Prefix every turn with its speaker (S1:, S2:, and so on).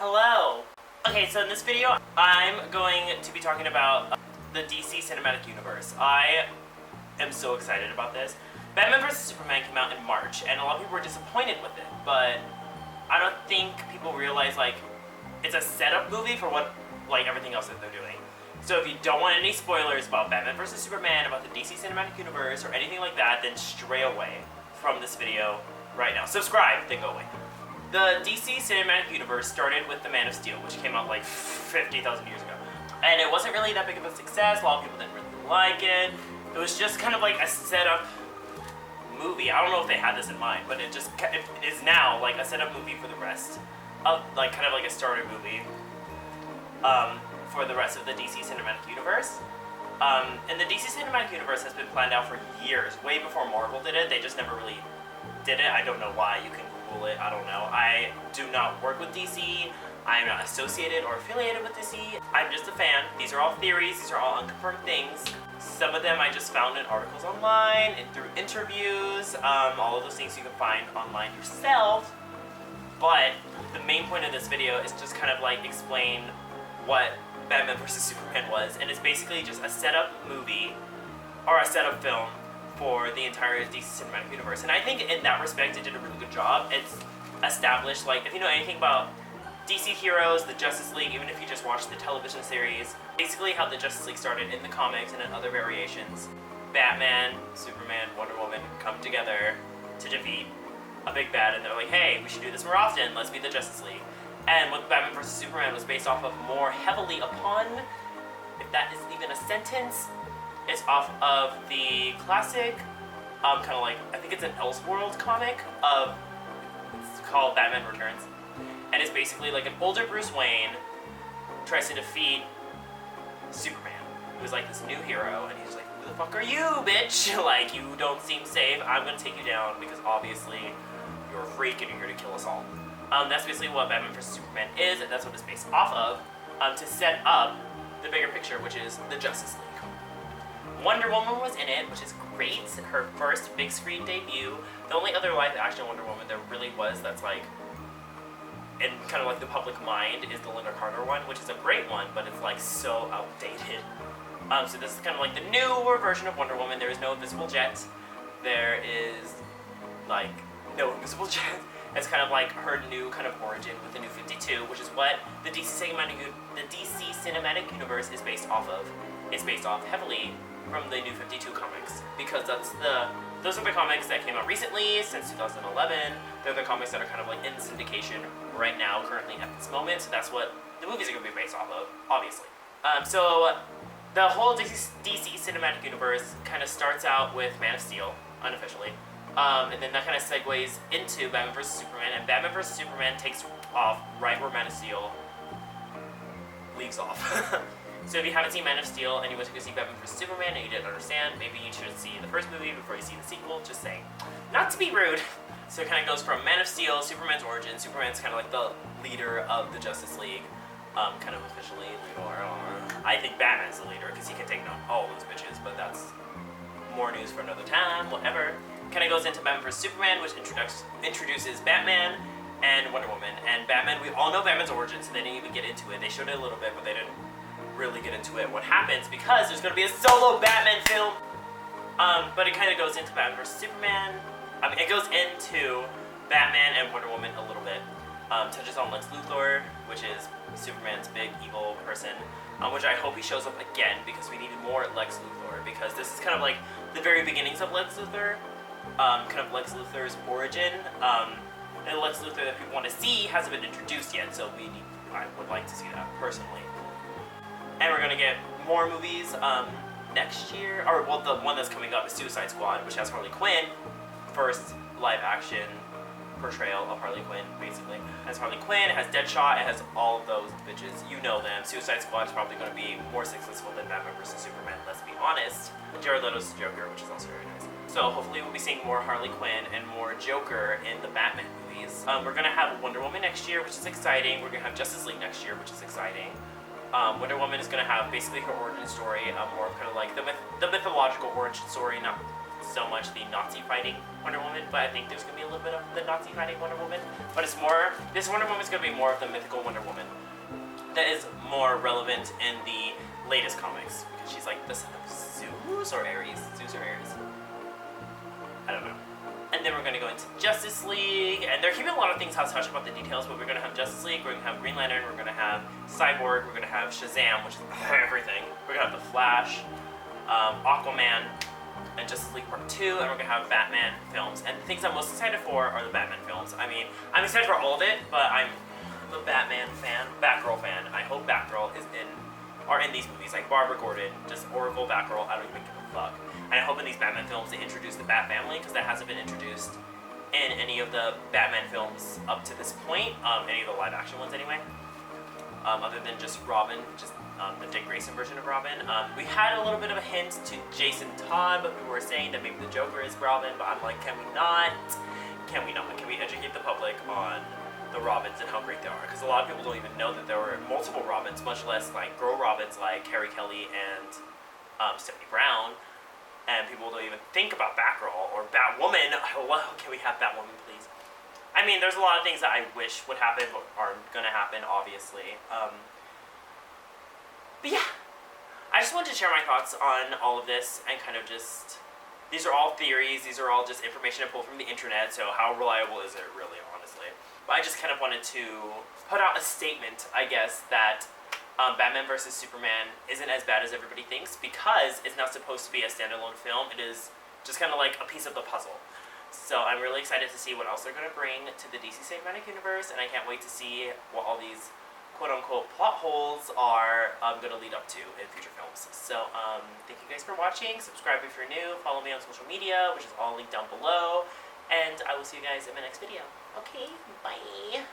S1: Hello! Okay, so in this video, I'm going to be talking about the DC Cinematic Universe. I am so excited about this. Batman vs. Superman came out in March, and a lot of people were disappointed with it, but I don't think people realize, like, it's a setup movie for what, like, everything else that they're doing. So if you don't want any spoilers about Batman vs. Superman, about the DC Cinematic Universe, or anything like that, then stray away from this video right now. Subscribe, then go away. The DC Cinematic Universe started with The Man of Steel, which came out like 50,000 years ago. And it wasn't really that big of a success. A lot of people didn't really like it. It was just kind of like a setup movie. I don't know if they had this in mind, but it is now like a setup movie for the rest of, like, kind of like a starter movie for the rest of the DC Cinematic Universe. And the DC Cinematic Universe has been planned out for years, way before Marvel did it. They just never really did it. I don't know why. You can Google it. I don't know. I do not work with DC. I am not associated or affiliated with DC. I'm just a fan. These are all theories. These are all unconfirmed things. Some of them I just found in articles online and through interviews. All of those things you can find online yourself. But the main point of this video is just kind of like explain what Batman vs. Superman was. And it's basically just a setup movie or a setup film for the entire DC Cinematic Universe. And I think in that respect it did a really good job. It's established, like, if you know anything about DC heroes, the Justice League, even if you just watch the television series, basically how the Justice League started in the comics and in other variations. Batman, Superman, Wonder Woman come together to defeat a big bad, and they're like, hey, we should do this more often, let's be the Justice League. And what Batman vs. Superman was based off of more heavily upon, if that is even a sentence, it's off of the classic, kind of like, I think it's an Elseworlds comic it's called Batman Returns. And it's basically like an older Bruce Wayne tries to defeat Superman, who's like this new hero, and he's like, who the fuck are you, bitch? Like, you don't seem safe, I'm gonna take you down because obviously you're a freak and you're here to kill us all. That's basically what Batman vs. Superman is, and that's what it's based off of, to set up the bigger picture, which is the Justice League. Wonder Woman was in it, which is great. Her first big screen debut. The only other live action Wonder Woman there really was that's like in kind of like the public mind is the Linda Carter one, which is a great one, but it's like so outdated. So this is kind of like the newer version of Wonder Woman. There is no invisible jet. There is like no invisible jet. It's kind of like her new kind of origin with the New 52, which is what the DC Cinematic Universe is based off of. It's based off heavily from the New 52 comics, because those are the comics that came out recently, since 2011. They're the comics that are kind of like in syndication right now, currently at this moment, so that's what the movies are going to be based off of, obviously. So the whole DC Cinematic Universe kind of starts out with Man of Steel, unofficially, and then that kind of segues into Batman vs. Superman, and Batman vs. Superman takes off right where Man of Steel leaves off. So if you haven't seen Man of Steel and you went to go see Batman vs. Superman and you didn't understand, maybe you should see the first movie before you see the sequel, just saying. Not to be rude. So it kind of goes from Man of Steel, Superman's origin. Superman's kind of like the leader of the Justice League, kind of officially. I think Batman's the leader because he can take down all those bitches, but that's more news for another time, whatever. Kind of goes into Batman vs. Superman, which introduces Batman and Wonder Woman. And Batman, we all know Batman's origin, so they didn't even get into it. They showed it a little bit, but they didn't really get into it what happens because there's going to be a solo Batman film. But it kind of goes into Batman vs. Superman. It goes into Batman and Wonder Woman a little bit. Touches on Lex Luthor, which is Superman's big evil person, which I hope he shows up again because we needed more Lex Luthor, because this is kind of like the very beginnings of Lex Luthor, kind of Lex Luthor's origin. And Lex Luthor that people want to see hasn't been introduced yet, so I would like to see that personally. And we're going to get more movies next year, or well, the one that's coming up is Suicide Squad, which has Harley Quinn, first live-action portrayal of Harley Quinn, basically. It has Harley Quinn, it has Deadshot, it has all of those bitches, you know them. Suicide Squad is probably going to be more successful than Batman vs. Superman, let's be honest. Jared Leto's Joker, which is also very nice. So hopefully we'll be seeing more Harley Quinn and more Joker in the Batman movies. We're going to have Wonder Woman next year, which is exciting. We're going to have Justice League next year, which is exciting. Wonder Woman is going to have basically her origin story, more kind of like the mythological origin story, not so much the Nazi fighting Wonder Woman, but I think there's gonna be a little bit of the Nazi fighting Wonder Woman. But it's more, this Wonder Woman is gonna be more of the mythical Wonder Woman that is more relevant in the latest comics, because she's like the son of Zeus or Ares. Zeus or Ares. I don't know. And then we're going to go into Justice League, and they're keeping a lot of things hush-hush about the details, but we're going to have Justice League, we're going to have Green Lantern, we're going to have Cyborg, we're going to have Shazam, which is everything. We're going to have The Flash, Aquaman, and Justice League Part 2, and we're going to have Batman films. And the things I'm most excited for are the Batman films. I mean, I'm excited for all of it, but I'm a Batman fan, Batgirl fan. I hope Batgirl are in these movies, like Barbara Gordon, just Oracle Batgirl, I don't even give a fuck. And I hope in these Batman films they introduce the Bat family, because that hasn't been introduced in any of the Batman films up to this point, any of the live action ones anyway, other than just Robin, just the Dick Grayson version of Robin. We had a little bit of a hint to Jason Todd, but people were saying that maybe the Joker is Robin, but I'm like, can we not? Can we not? Can we educate the public on the Robins and how great they are? Because a lot of people don't even know that there were multiple Robins, much less like girl Robins like Carrie Kelly and Stephanie Brown. And people don't even think about Batgirl or Batwoman. Hello, can we have Batwoman, please? I mean, there's a lot of things that I wish would happen but aren't gonna happen, obviously. But yeah, I just wanted to share my thoughts on all of this and kind of just, these are all theories, these are all just information I pulled from the internet, so how reliable is it really, honestly? But I just kind of wanted to put out a statement, I guess, that Batman vs. Superman isn't as bad as everybody thinks, because it's not supposed to be a standalone film. It is just kind of like a piece of the puzzle. So I'm really excited to see what else they're going to bring to the DC Cinematic Universe, and I can't wait to see what all these quote-unquote plot holes are going to lead up to in future films. So thank you guys for watching. Subscribe if you're new. Follow me on social media, which is all linked down below. And I will see you guys in my next video. Okay, bye!